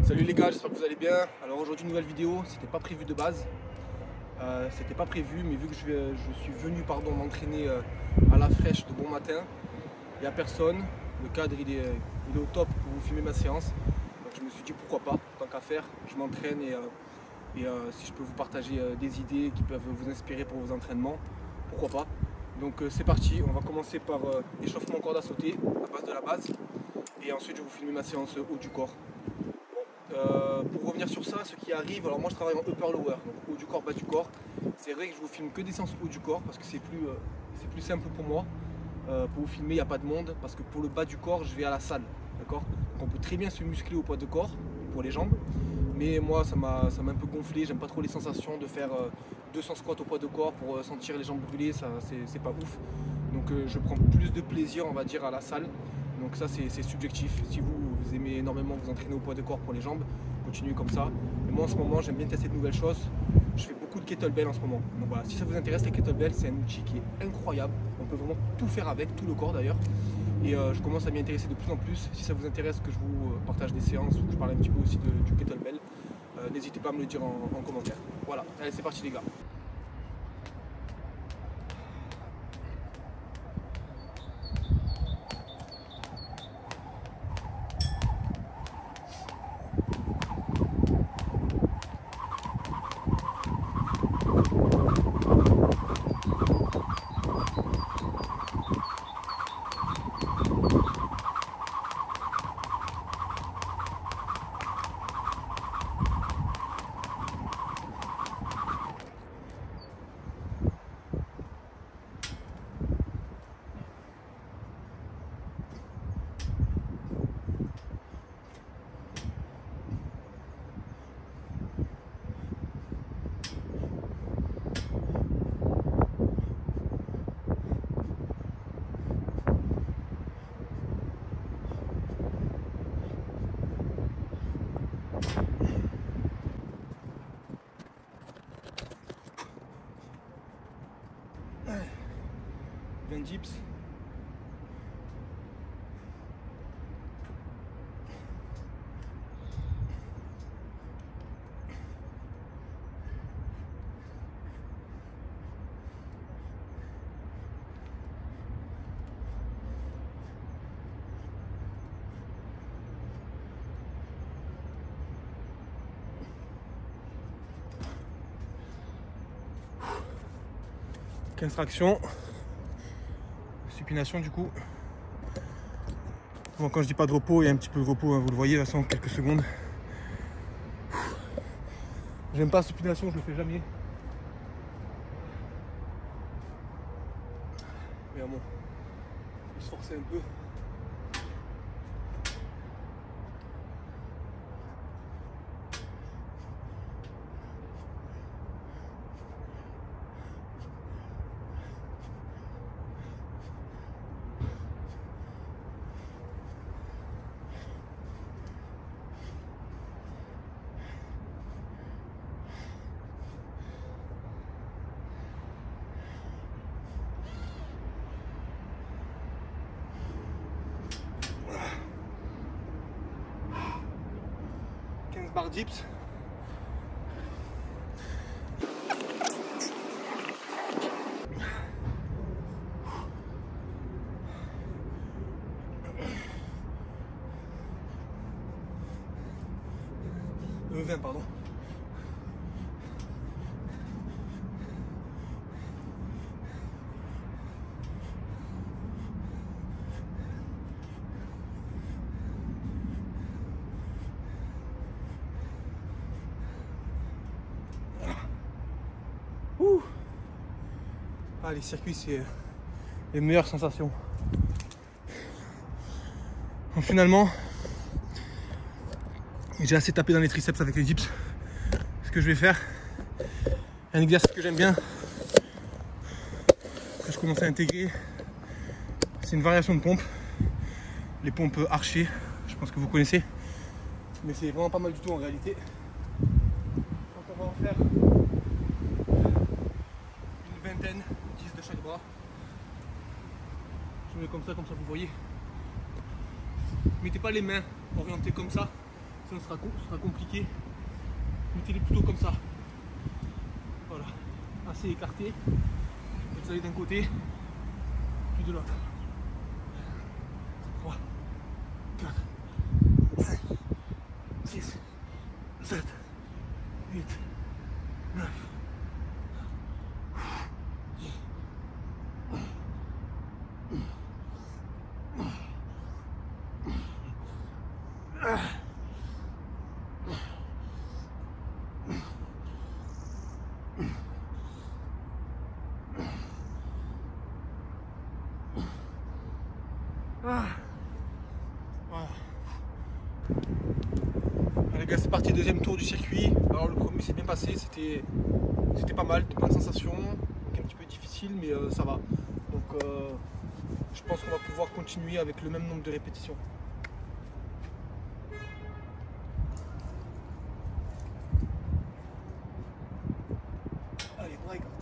Salut les gars, j'espère que vous allez bien. Alors aujourd'hui nouvelle vidéo, c'était pas prévu de base. C'était pas prévu, mais vu que je suis venu m'entraîner à la fraîche de bon matin, il n'y a personne. Le cadre il est au top pour vous filmer ma séance. Donc je me suis dit pourquoi pas, tant qu'à faire, je m'entraîne et si je peux vous partager des idées qui peuvent vous inspirer pour vos entraînements, pourquoi pas. Donc c'est parti, on va commencer par échauffement corde à sauter, à base de la base. Et ensuite je vais vous filmer ma séance haut du corps. Pour revenir sur ça, ce qui arrive, alors moi je travaille en upper lower, donc haut du corps, bas du corps. C'est vrai que je vous filme que des séances haut du corps parce que c'est plus simple pour moi. Pour vous filmer, il n'y a pas de monde parce que pour le bas du corps, je vais à la salle, d'accord. Donc on peut très bien se muscler au poids de corps pour les jambes, mais moi ça m'a un peu gonflé, j'aime pas trop les sensations de faire 200 squats au poids de corps pour sentir les jambes brûlées, ça c'est pas ouf. Donc je prends plus de plaisir, on va dire, à la salle. Donc ça c'est subjectif. Si vous aimez énormément vous entraîner au poids de corps pour les jambes, continuez comme ça. Mais moi en ce moment j'aime bien tester de nouvelles choses. Je fais beaucoup de kettlebell en ce moment. Donc voilà, si ça vous intéresse, les kettlebell c'est un outil qui est incroyable. On peut vraiment tout faire avec, tout le corps d'ailleurs. Et je commence à m'y intéresser de plus en plus. Si ça vous intéresse que je vous partage des séances ou que je parle un petit peu aussi du kettlebell, n'hésitez pas à me le dire en commentaire. Voilà, allez c'est parti les gars. Dips. Tractions. Supination du coup. Bon, quand je dis pas de repos, il y a un petit peu de repos, hein, vous le voyez, là, en quelques secondes. J'aime pas la supination, je le fais jamais. Mais bon, faut se forcer un peu. Bar dips. Le 20 pardon. Ah, les circuits, c'est les meilleures sensations. Donc, finalement, j'ai assez tapé dans les triceps avec les dips. Ce que je vais faire, un exercice que j'aime bien, que je commence à intégrer, c'est une variation de pompe. Les pompes archées, je pense que vous connaissez. Mais c'est vraiment pas mal du tout en réalité. Donc on va en faire une vingtaine, 10 de chaque bras. Je mets comme ça vous voyez. Mettez pas les mains orientées comme ça, sinon ce sera compliqué. Mettez-les plutôt comme ça. Voilà, assez écarté. Vous allez d'un côté, puis de l'autre. 3, 4, 5, 6, 7, 8, 9. Voilà. Allez gars, c'est parti, deuxième tour du circuit. Alors le premier s'est bien passé, c'était pas mal, de bonnes sensations, un petit peu difficile mais ça va. Donc je pense qu'on va pouvoir continuer avec le même nombre de répétitions. Allez, bras écartés.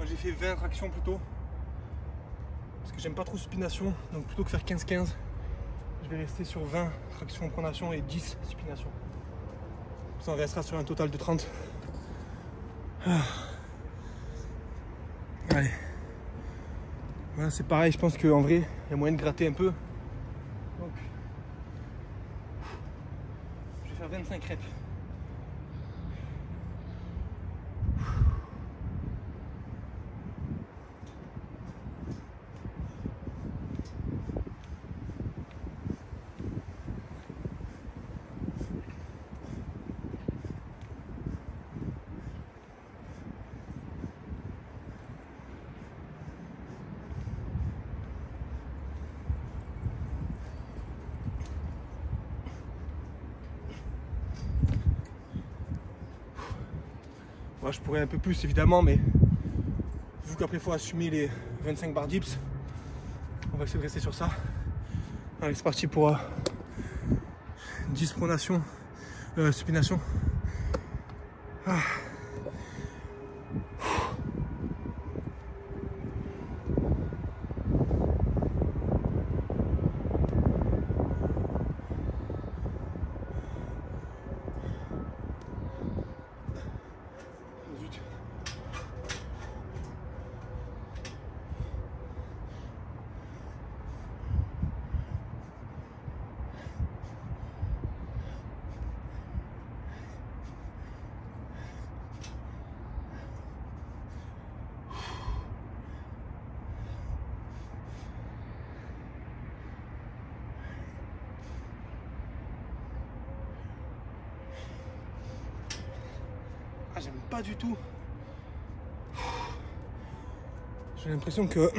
J'ai fait 20 tractions plutôt parce que j'aime pas trop supination, donc plutôt que faire 15-15 je vais rester sur 20 tractions en pronation et 10 supination. Ça restera sur un total de 30. Allez, voilà, c'est pareil, je pense qu'en vrai il y a moyen de gratter un peu, donc je vais faire 25 reps. Moi, je pourrais un peu plus évidemment, mais vu qu'après il faut assumer les 25 barres dips, on va essayer de rester sur ça. Allez, c'est parti pour 10 pronations, supination. Ah. J'aime pas du tout. J'ai l'impression que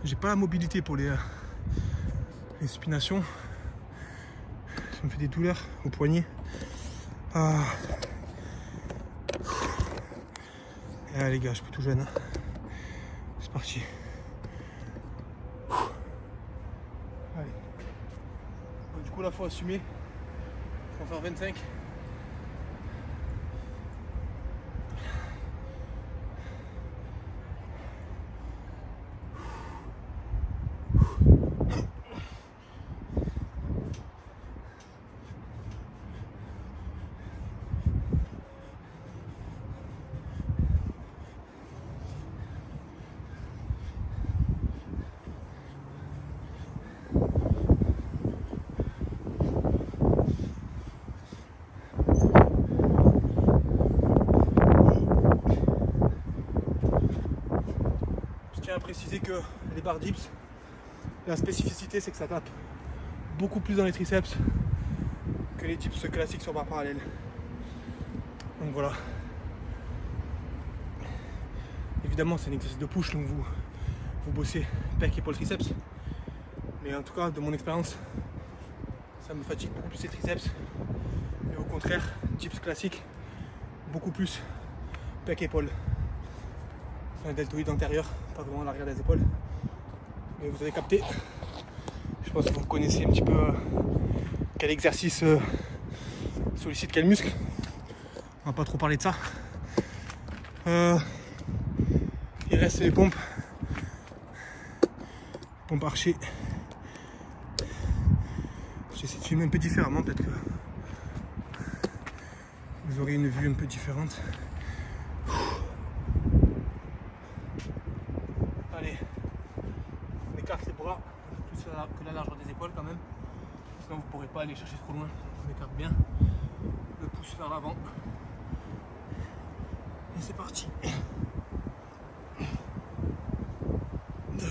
j'ai pas la mobilité pour les supinations. Ça me fait des douleurs au poignet. Ah. Et les gars, je suis tout jeune. Hein. C'est parti. Allez. Du coup là, faut assumer. Faut faire 25. À préciser que les barres dips, la spécificité c'est que ça tape beaucoup plus dans les triceps que les dips classiques sur barre parallèle. Donc voilà. Évidemment c'est un exercice de push, donc vous bossez pec, épaule, triceps. Mais en tout cas de mon expérience, ça me fatigue beaucoup plus les triceps. Et au contraire, dips classique, beaucoup plus pec épaule. Enfin, deltoïde antérieur, pas vraiment l'arrière des épaules. Mais vous avez capté. Je pense que vous connaissez un petit peu quel exercice sollicite quel muscle. On va pas trop parler de ça. Il reste les pompes. Pompe archer. J'essaie de filmer un peu différemment, peut-être que vous aurez une vue un peu différente. Allez, on écarte les bras plus que la largeur des épaules quand même. Sinon vous ne pourrez pas aller chercher trop loin. On écarte bien. Le pouce vers l'avant. Et c'est parti. 2,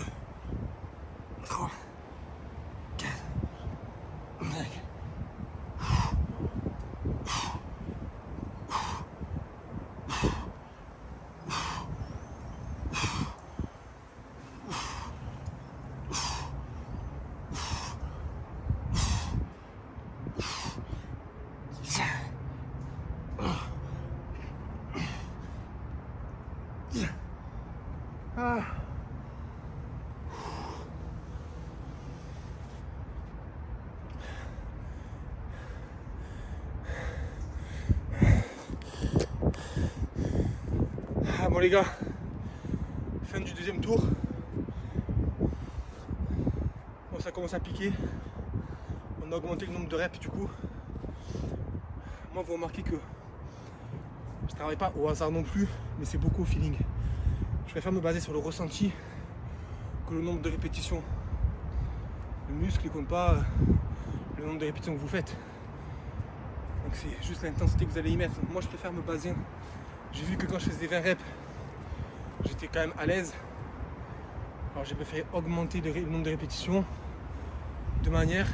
3, 4, 5. Bon les gars, fin du deuxième tour. Bon, ça commence à piquer. On a augmenté le nombre de reps du coup. Moi vous remarquez que je travaille pas au hasard non plus, mais c'est beaucoup au feeling. Je préfère me baser sur le ressenti que le nombre de répétitions. Le muscle ne compte pas le nombre de répétitions que vous faites. Donc c'est juste l'intensité que vous allez y mettre. Moi je préfère me baser. J'ai vu que quand je faisais 20 reps, j'étais quand même à l'aise. Alors j'ai préféré augmenter le nombre de répétitions de manière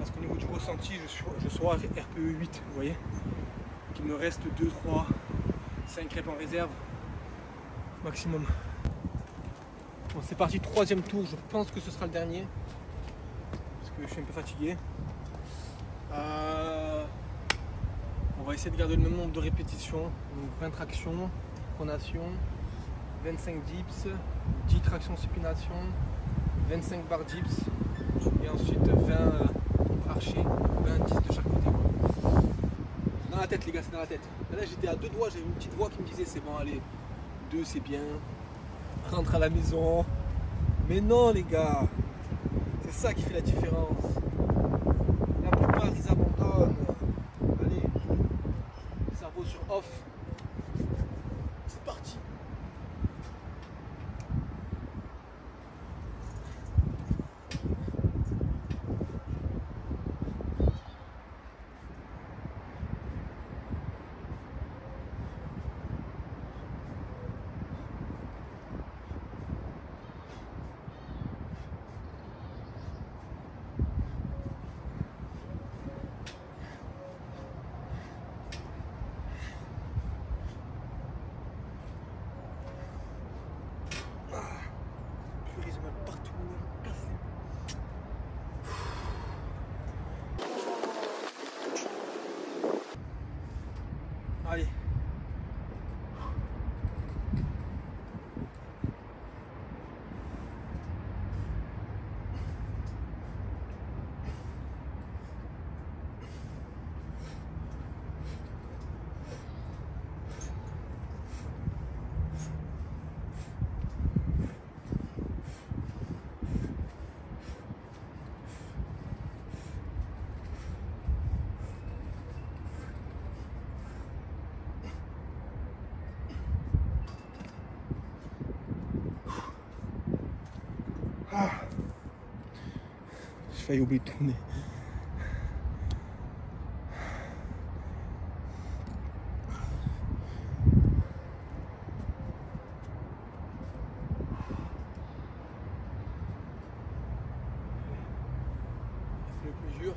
à ce qu'au niveau du ressenti, je sois RPE 8, vous voyez. Qu'il me reste 2, 3, 5 reps en réserve maximum. Bon, c'est parti, troisième tour, je pense que ce sera le dernier. Parce que je suis un peu fatigué. On va essayer de garder le même nombre de répétitions. Donc 20 tractions, pronation, 25 dips, 10 tractions supination, 25 barres dips et ensuite 20 archers, 20 10 de chaque côté. C'est dans la tête les gars, c'est dans la tête. Là j'étais à 2 doigts, j'avais une petite voix qui me disait c'est bon allez, 2 c'est bien, rentre à la maison. Mais non les gars, c'est ça qui fait la différence. La plupart ils abandonnent. Allez, cerveau sur off. C'est parti. Allez. J'ai failli oublier de tourner. C'est le plus dur.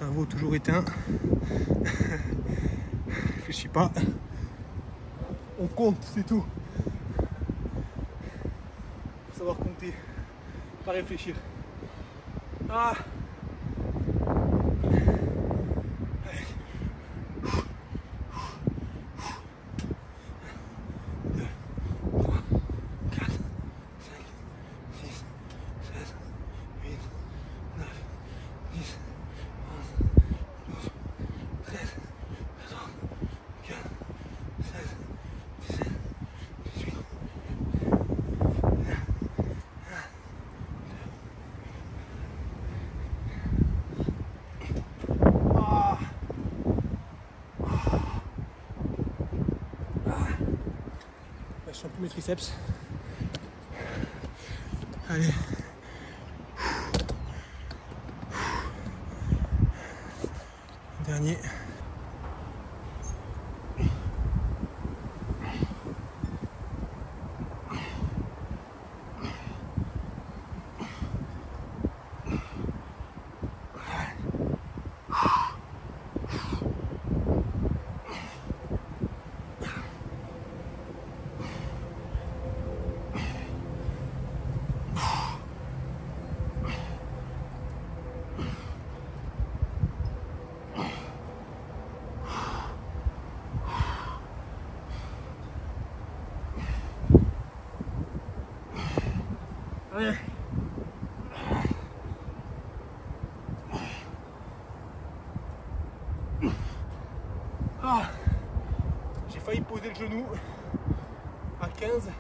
Cerveau toujours éteint. Réfléchis pas. On compte, c'est tout. Faut savoir compter, pas réfléchir. Ah. Je sens plus mes triceps. Allez. Dernier. Allez. Ah, j'ai failli poser le genou à 15.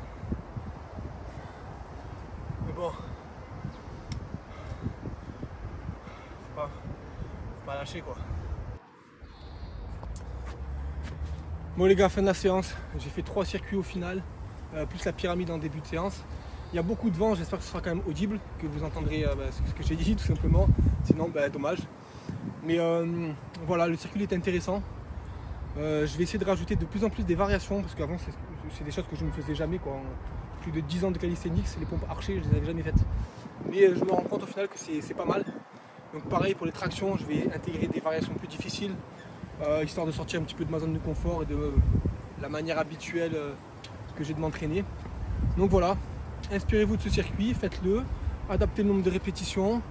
Mais bon, faut pas lâcher quoi. Bon les gars, fin de la séance. J'ai fait 3 circuits au final, plus la pyramide en début de séance. Il y a beaucoup de vent, j'espère que ce sera quand même audible, que vous entendrez ce que j'ai dit tout simplement. Sinon, dommage. Mais voilà, le circuit est intéressant. Je vais essayer de rajouter de plus en plus des variations, parce qu'avant c'est des choses que je ne faisais jamais quoi. En plus de 10 ans de calisthenics, les pompes archées, je les avais jamais faites. Mais je me rends compte au final que c'est pas mal. Donc pareil pour les tractions, je vais intégrer des variations plus difficiles, histoire de sortir un petit peu de ma zone de confort et de la manière habituelle que j'ai de m'entraîner. Donc voilà, inspirez-vous de ce circuit, faites-le, adaptez le nombre de répétitions.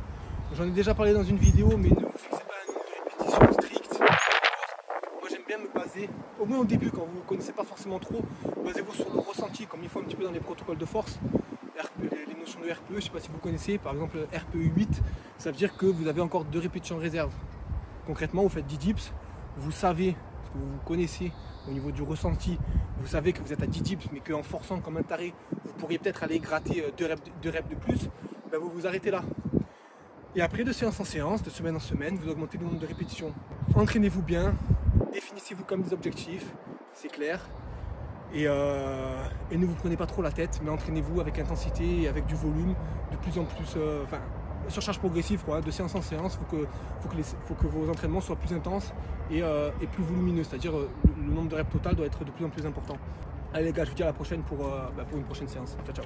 J'en ai déjà parlé dans une vidéo, mais ne vous fixez pas un nombre de répétitions strict. Moi j'aime bien me baser, au moins au début quand vous ne connaissez pas forcément trop, basez-vous sur le ressenti, comme il faut un petit peu dans les protocoles de force. Les notions de RPE, je ne sais pas si vous connaissez, par exemple RPE 8, ça veut dire que vous avez encore 2 répétitions de réserve. Concrètement, vous faites 10 dips, vous savez, parce que vous connaissez au niveau du ressenti, vous savez que vous êtes à 10 dips, mais qu'en forçant comme un taré, vous pourriez peut-être aller gratter 2 reps de plus, vous vous arrêtez là. Et après, de séance en séance, de semaine en semaine, vous augmentez le nombre de répétitions. Entraînez-vous bien, définissez-vous comme des objectifs, c'est clair. Et ne vous prenez pas trop la tête, mais entraînez-vous avec intensité et avec du volume, de plus en plus, surcharge progressive quoi, de séance en séance. Faut que vos entraînements soient plus intenses et plus volumineux, c'est-à-dire le nombre de reps total doit être de plus en plus important. Allez les gars, je vous dis à la prochaine pour une prochaine séance. Ciao ciao.